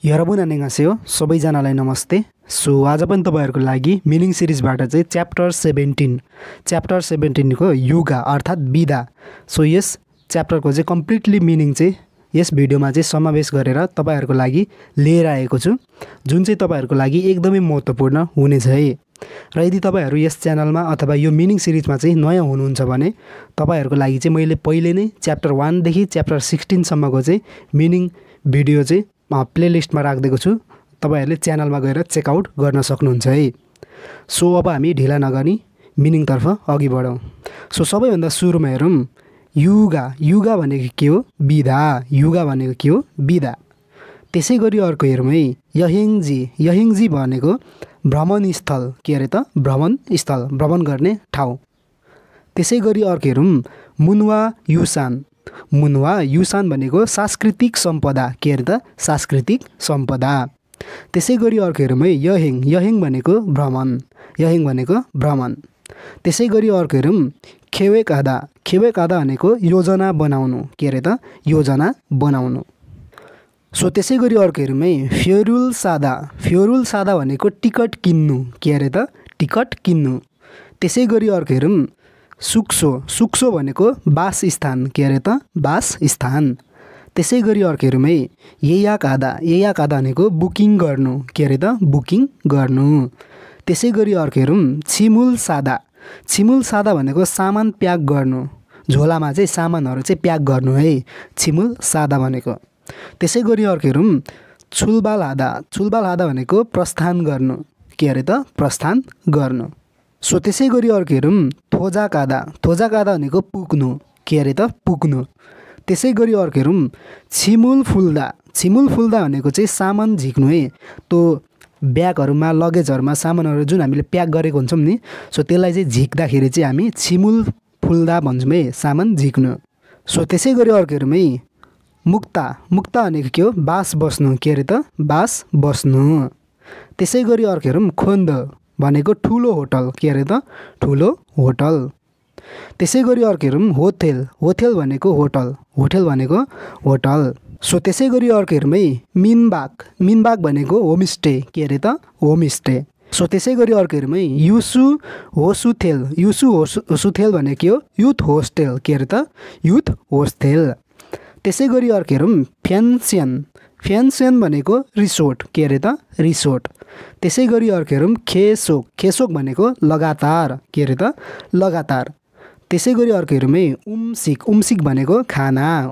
यरबुन 안녕하세요 सबैजनालाई नमस्ते। सो आज पनि तपाईहरुको लागि मिनिङ सिरिजबाट चाहिँ च्याप्टर 17 को युगा अर्थात बिदा। सो यस च्याप्टरको चाहिँ कम्प्लिटली मिनिङ चाहिँ यस भिडियोमा चाहिँ समावेश गरेर तपाईहरुको लागि लिएर आएको छु, जुन चाहिँ तपाईहरुको लागि एकदमै महत्त्वपूर्ण हुनेछ है। र यदि तपाईहरु यस च्यानलमा अथवा यो मिनिङ सिरिजमा चाहिँ नयाँ हुनुहुन्छ भने तपाईहरुको लागि चाहिँ मैले पहिले नै च्याप्टर 1 देखि च्याप्टर 16 सम्मको चाहिँ मिनिङ भिडियो चाहिँ प्लेलिस्टमा राख्दिएको छु, तपाईहरुले च्यानलमा गएर चेकआउट गर्न सक्नुहुन्छ है। सो अब हामी ढिला नगरी मिनिङतर्फ अघि बढौं। सो सबैभन्दा सुरुमा हेरौं युगा भनेको के हो? बिदा। युगा भनेको के हो? बिदा। त्यसैगरी अर्को हेरौं है यहिङजी भनेको भ्रमण स्थल, के अरे त भ्रमण स्थल, भ्रमण गर्ने ठाउँ। त्यसैगरी अर्को हेरौं मुनवा युसान भनेको सांस्कृतिक सम्पदा, के अरे त सांस्कृतिक सम्पदा। त्यसैगरी अर्को हेरौं है यहिङ भनेको भ्रमण। त्यसैगरी अर्को हेरौं खेवेकादा भनेको योजना बनाउनु, के अरे त योजना बनाउनु। सो त्यसैगरी अर्को हेरौं है फ्योरुल सादा भनेको टिकट किन्नु, के अरे त टिकट किन्नु। त्यसैगरी अर्को हेरौं सुक्सो भनेको वासस्थान, के अरे त वासस्थान। त्यसैगरी अर्को हेरौं है येयाकादा भनेको बुकिङ गर्नु, के अरे त बुकिङ गर्नु। त्यसैगरी अर्को हेरौं छिमुल सादा भनेको सामान प्याक गर्नु, झोलामा चाहिँ सामानहरु चाहिँ प्याक गर्नु है, छिमुल सादा भनेको। त्यसैगरी अर्को हेरौं छुलबाल हादा भनेको प्रस्थान गर्नु, के अरे त प्रस्थान गर्नु। सो त्यसैगरी अर्को हेरौं थोजाकादा भनेको पुग्नु, के अरे त पुग्नु। त्यसैगरी अर्को हेरौं छिमुल फुल्दा भनेको चाहिँ सामान झिक्नु है। त्यो ब्यागहरुमा लगेजहरुमा सामानहरु जुन हामीले प्याक गरेको हुन्छौं नि, सो त्यसलाई चाहिँ झिक्दाखेरि चाहिँ हामी छिमुल फुल्दा भन्छौं है, सामान झिक्नु। सो त्यसैगरी अर्को हेरौं है मुक्ता भनेको के हो? बास बस्नु, के अरे त बास बस्नु। त्यसैगरी अर्को हेरौं खोन्द भनेको ठुलो होटल, के अरे त ठुलो होटल। त्यसैगरी अर्को हेरौं होटेल भनेको होटल। सो त्यसैगरी अर्को हेरौं है मिनबाग भनेको होमस्टे, के अरे त होमस्टे। सो त्यसैगरी अर्को हेरौं है युसु होसुथेल भनेको के हो? युथ होस्टेल, के अरे त युथ होस्टेल। त्यसैगरी अर्को हेरौं फ्यान्सन भनेको रिसोर्ट, के अरे त रिसोर्ट। त्यसैगरी अर्को हेरौं खेसोक भनेको लगातार, के अरे त लगातार। त्यसैगरी अर्को हेरौं है उम्सिक भनेको खाना।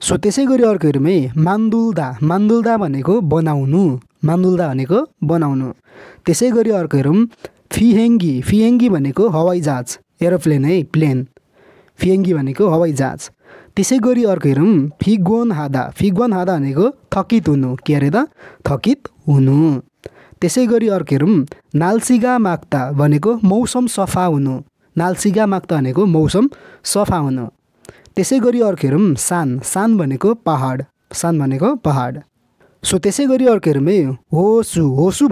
सो त्यसैगरी अर्को हेरौं है मान्दुल्दा भनेको बनाउनु। त्यसैगरी अर्को हेरौं फिहेङ्गी भनेको हवाईजहाज, एरोप्लेन है, प्लेन। फिहेङ्गी भनेको हवाईजहाज। त्यसैगरी अर्को हेरौं फिगोन हादा भनेको थकित हुनु, के अरे त थकित हुनु। त्यसैगरी अर्को हेरौं नाल्सिगा माक्ता भनेको मौसम सफा हुनु, भनेको मौसम सफा हुनु। त्यसैगरी अर्को हेरौं सान भनेको पहाड, सो त्यसैगरी अर्को हेरौं है होसु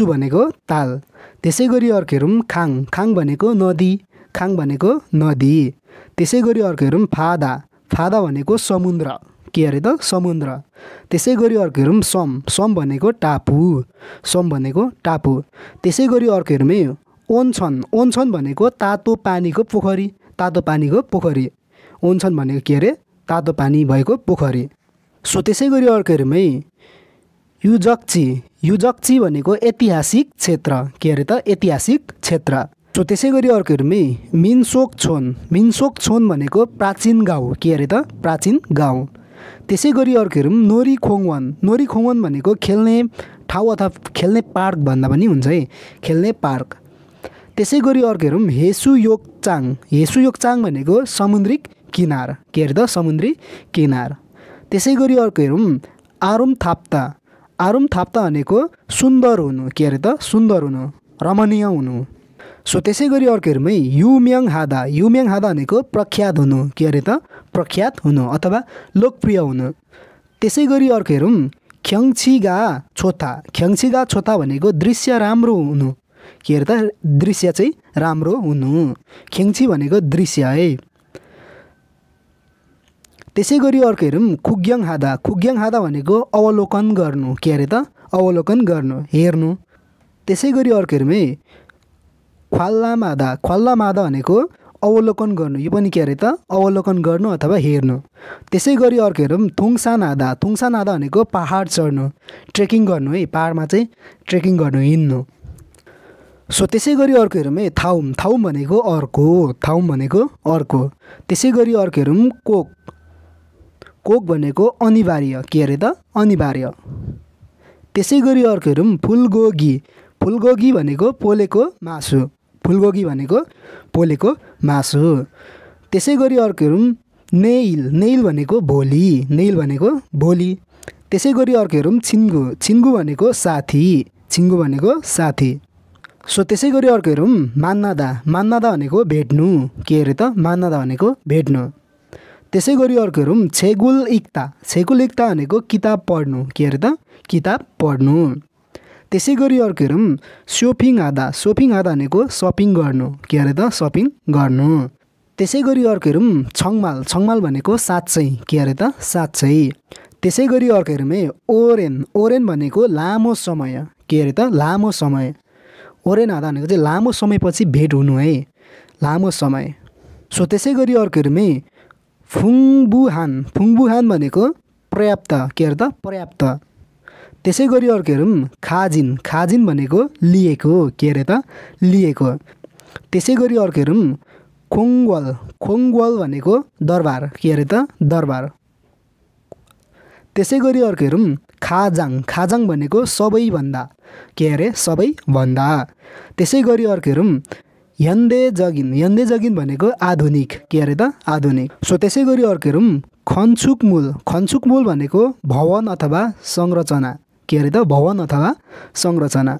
भनेको ताल। त्यसैगरी अर्को हेरौं खाङ भनेको नदी। त्यसैगरी अर्को हेरौं फादा भनेको समुद्र, के अरे त समुद्र। त्यसैगरी अर्को हेरौं सम भनेको टापु। त्यसैगरी अर्को हेरौं है ओन्छन भनेको तातो पानीको पोखरी। ओन्छन भनेको के अरे? तातो पानी भएको पोखरी। सो त्यसैगरी अर्को हेरौं है युजक्ची भनेको ऐतिहासिक क्षेत्र, के अरे त ऐतिहासिक क्षेत्र। सो त्यसैगरी अर्को हेरौं है मिनसोक छोन भनेको प्राचीन गाउँ, के अरे त प्राचीन गाउँ। त्यसैगरी अर्को हेरौं नोरी खोङवन भनेको खेल्ने ठाउँ अथवा खेल्ने पार्क भन्दा पनि हुन्छ है, खेल्ने पार्क। त्यसैगरी अर्को हेरौं हेसुयोक्चाङ भनेको समुद्री किनार, के अरे त समुद्री किनार। त्यसैगरी अर्को हेरौं आरुम थाप्ता भनेको सुन्दर हुनु, के अरे त सुन्दर हुनु, रमणीय हुनु। सो त्यसैगरी अर्को हेरौं है युम्याङ हादा भनेको प्रख्यात हुनु, के अरे त प्रख्यात हुनु अथवा लोकप्रिय हुनु। त्यसैगरी अर्को हेरौं ख्यङछिगा छोता भनेको दृश्य राम्रो हुनु, के अरे त दृश्य चाहिँ राम्रो हुनु। ख्यङछी भनेको दृश्य है। त्यसै गरी अर्को हेरौँ खुग्याङ हादा। खुग्याङ हादा भनेको अवलोकन गर्नु, के अरे त अवलोकन गर्नु, हेर्नु। त्यसै गरी अर्को हेरौँ है ख्वाल्ला मादा। ख्वाल्ला मादा भनेको अवलोकन गर्नु, यो पनि के अरे त अवलोकन गर्नु अथवा हेर्नु। त्यसै गरी अर्को हेरौँ थुङसान हादा। थुङसान हादा भनेको पहाड चढ्नु, ट्रेकिङ गर्नु है, पहाडमा चाहिँ ट्रेकिङ गर्नु, हिँड्नु। सो त्यसै गरी अर्को हेरौँ है थाउम। थाउम भनेको अर्को, थाउम भनेको अर्को। त्यसै गरी अर्को हेरौँ कोक। कोक भनेको अनिवार्य, के अरे त अनिवार्य। त्यसै गरी अर्को हेरौँ फुलगोगी। फुलगोगी भनेको पोलेको मासु, फुलगोगी भनेको पोलेको मासु। त्यसै गरी अर्को हेरौँ नेइल। नेइल भनेको भोलि, नेइल भनेको भोलि। त्यसै गरी अर्को हेरौँ छिन्गु। छिन्गु भनेको साथी, छिन्गु भनेको साथी। सो त्यसै गरी अर्को हेरौँ मान्नादा। मान्नादा भनेको भेट्नु, के अरे त मान्नादा भनेको भेट्नु। त्यसै गरी अर्को हेरौँ छेगुल इक्ता। छेगुल इक्ता भनेको किताब पढ्नु, के अरे त किताब पढ्नु। त्यसै गरी अर्को हेरौँ सोपिङ हादा। सोपिङ हादा भनेको सपिङ गर्नु, के अरे त सपिङ गर्नु। त्यसै गरी अर्को हेरौँ छङमाल। छङमाल भनेको साँच्चै, के अरे त साँच्चै। त्यसै गरी अर्को हेरौँ है ओरेन। ओरेन भनेको लामो समय, के अरे त लामो समय। ओरेन हादा भनेको चाहिँ लामो समयपछि भेट हुनु है, लामो समय। सो त्यसै गरी अर्को हेरौँ है फुङबुहान। फुङबुहान भनेको पर्याप्त, के अरे त पर्याप्त। त्यसै गरी अर्को हेरौँ खाजिन। खाजिन भनेको लिएको, के अरे त लिएको। त्यसै गरी अर्को हेरौँ खोङवाल। खोङवाल भनेको दरबार, के अरे त दरबार। त्यसै गरी अर्को हेरौँ खाजाङ। खाजाङ भनेको सबैभन्दा, के अरे सबैभन्दा। त्यसै गरी अर्को हेरौँ ह्यान्डे जगिन। ह्यान्डे जगिन भनेको आधुनिक, के अरे त आधुनिक। सो त्यसै गरी अर्को हेरौँ खन्चुकमुल। खन्चुकमुल भनेको भवन अथवा संरचना, के अरे त भवन अथवा संरचना।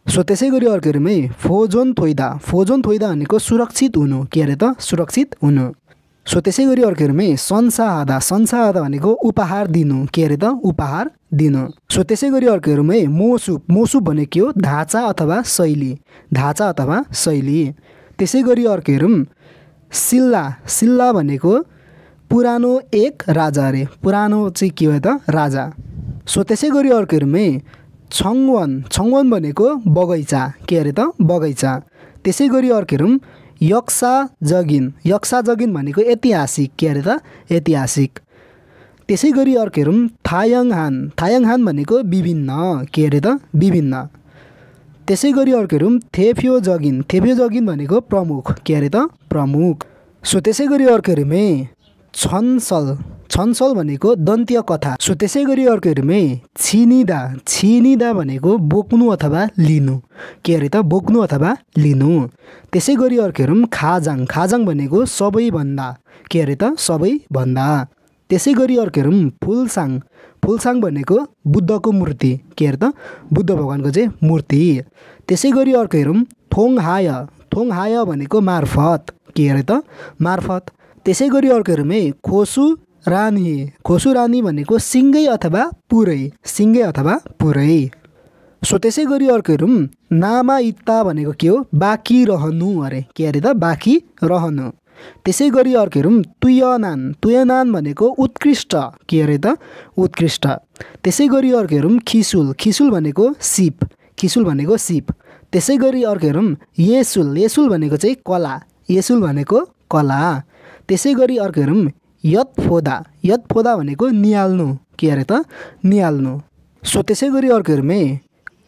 सो त्यसै गरी अर्को हेरौँ है फोजोन थोइदा। फोजोन थोइदा भनेको सुरक्षित हुनु, के अरे त सुरक्षित हुनु। सो त्यसै गरी अर्को हेरौँ है संसाहादा। संसाहादा भनेको उपहार दिनु, के अरे त उपहार दिनु। सो त्यसै गरी अर्को हेरौँ है मोसुप। मोसुप भनेको के हो ढाँचा अथवा शैली, ढाँचा अथवा शैली। त्यसै गरी अर्को हेरौँ सिल्ला। सिल्ला भनेको पुरानो एक राजा अरे, पुरानो चाहिँ के हो त राजा। सो त्यसै गरी अर्को हेरौँ है छङवन। छङवन भनेको बगैँचा, के अरे त बगैँचा। त्यसै गरी अर्को हेरौँ यक्सा जगिन। यक्सा जगिन भनेको ऐतिहासिक, के अरे त ऐतिहासिक। त्यसै गरी अर्को हेरौँ थायाङहान। थायाङहान भनेको विभिन्न, के अरे त विभिन्न। त्यसै गरी अर्को हेरौँ थेफ्यो जगिन। थेफ्यो जगिन भनेको प्रमुख, के अरे त प्रमुख। सो त्यसै गरी अर्को हेरौँ है छन्सल। छन्सल भनेको दन्त्य कथा। सो त्यसै गरी अर्को हेरौँ है छिनिदा। छिनिदा भनेको बोक्नु अथवा लिनु, के अरे त बोक्नु अथवा लिनु। त्यसै गरी अर्को हेरौँ खाजाङ। खाजाङ भनेको सबैभन्दा, के अरे त सबैभन्दा। त्यसै गरी अर्को हेरौँ फुलसाङ। फुलसाङ भनेको बुद्धको मूर्ति, के अरे त बुद्ध भगवानको चाहिँ मूर्ति। त्यसै गरी अर्को हेरौँ थोङहाय। थोङहाय भनेको मार्फत, के अरे त मार्फत। त्यसै गरी अर्को हेरौँ है खोसु रानी। खोसु रानी भनेको सिङ्गै अथवा पुरै, सिङ्गै अथवा पुरै। सो त्यसै गरी अर्को हेरौँ नामा इत्ता भनेको के हो बाँकी रहनु अरे, के अरे त बाँकी रहनु। त्यसै गरी अर्को हेरौँ तुयनान। तुयनान भनेको उत्कृष्ट, के अरे त उत्कृष्ट। त्यसै गरी अर्को हेरौँ खिसुल। खिसुल भनेको सिप, खिसुल भनेको सिप। त्यसै गरी अर्को हेरौँ येसुल। येसुल भनेको चाहिँ कला, येसुल भनेको कला। त्यसै गरी अर्को हेरौँ यतफोदा। यतफोदा भनेको निहाल्नु, के अरे त निहाल्नु। सो त्यसै गरी अर्को हेरौँ है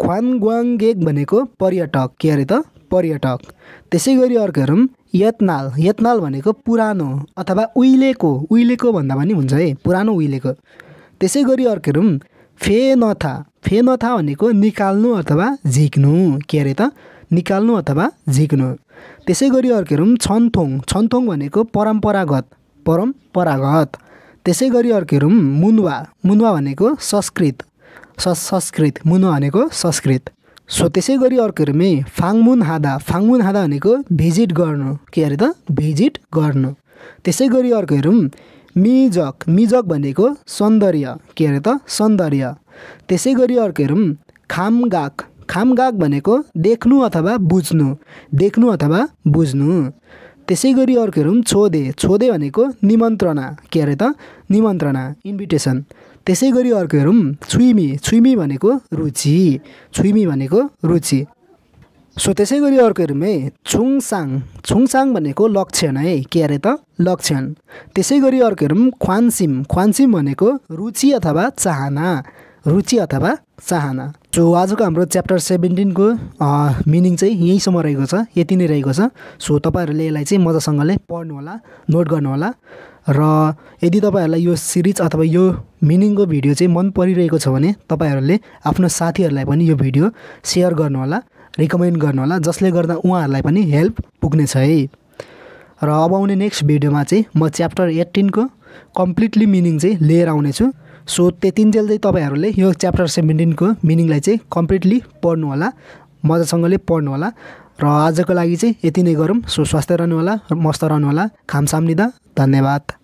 ख्वानग्वाङ्गेक भनेको पर्यटक, के अरे त पर्यटक। त्यसै गरी अर्को हेरौँ यत्नाल। यत्नाल भनेको पुरानो अथवा उहिलेको, उहिलेको भन्दा पनि हुन्छ है, पुरानो उहिलेको। त्यसै गरी अर्को हेरौँ फेनथा। फेनथा भनेको निकाल्नु अथवा झिक्नु, के अरे त निकाल्नु अथवा झिक्नु। त्यसै गरी अर्को हेरौँ छन्थोङ। छन्थोङ भनेको परम्परागत, परम्परागत। त्यसै गरी अर्को हेरौँ मुनवा। मुनवा भनेको संस्कृत, संस्कृत। मुनवा भनेको संस्कृत। सो त्यसै गरी अर्को हेरौँ है फाङमुन हादा। फाङमुन हादा भनेको भिजिट गर्नु, के अरे त भिजिट गर्नु। त्यसै गरी अर्को हेरौँ मिजक। मिजक भनेको सौन्दर्य, के अरे त सौन्दर्य। त्यसै गरी अर्को हेरौँ खामगाक। खामगाक भनेको देख्नु अथवा बुझ्नु, देख्नु अथवा बुझ्नु। त्यसै गरी अर्को हेरौँ छोदे। छोदे भनेको निमन्त्रणा, के अरे त निमन्त्रणा, इन्भिटेसन। त्यसै गरी अर्को हेरौँ छुइमी। छुइमी भनेको रुचि, छुइमी भनेको रुचि। सो त्यसै गरी अर्को हेरौँ है छुङसाङ। छुङसाङ भनेको लक्षण है, के अरे त लक्षण। त्यसै गरी अर्को हेरौँ ख्वानसिम। ख्वानसिम भनेको रुचि अथवा चाहना, रुचि अथवा चाहना। सो आजको हाम्रो च्याप्टर 17 को मिनिङ चाहिँ यहीँसम्म रहेको छ, यति नै रहेको छ। सो तपाईँहरूले यसलाई चाहिँ मजासँगले पढ्नुहोला, नोट गर्नुहोला। र यदि तपाईँहरूलाई यो सिरिज अथवा यो मिनिङको भिडियो चाहिँ मन परिरहेको छ भने तपाईँहरूले आफ्नो साथीहरूलाई पनि यो भिडियो सेयर गर्नुहोला, रिकमेन्ड गर्नुहोला, जसले गर्दा उहाँहरूलाई पनि हेल्प पुग्नेछ है। र अब आउने नेक्स्ट भिडियोमा चाहिँ म च्याप्टर 18 को कम्प्लिटली मिनिङ चाहिँ लिएर आउनेछु। सो त्यतिन्जेल चाहिँ तपाईँहरूले यो च्याप्टर 17 को मिनिङलाई चाहिँ कम्प्लिटली पढ्नुहोला, मजासँगले पढ्नुहोला। र आजको लागि चाहिँ यति नै गरौँ। सो स्वस्थ रहनुहोला, मस्त रहनुहोला। खामसाम्निदा, धन्यवाद।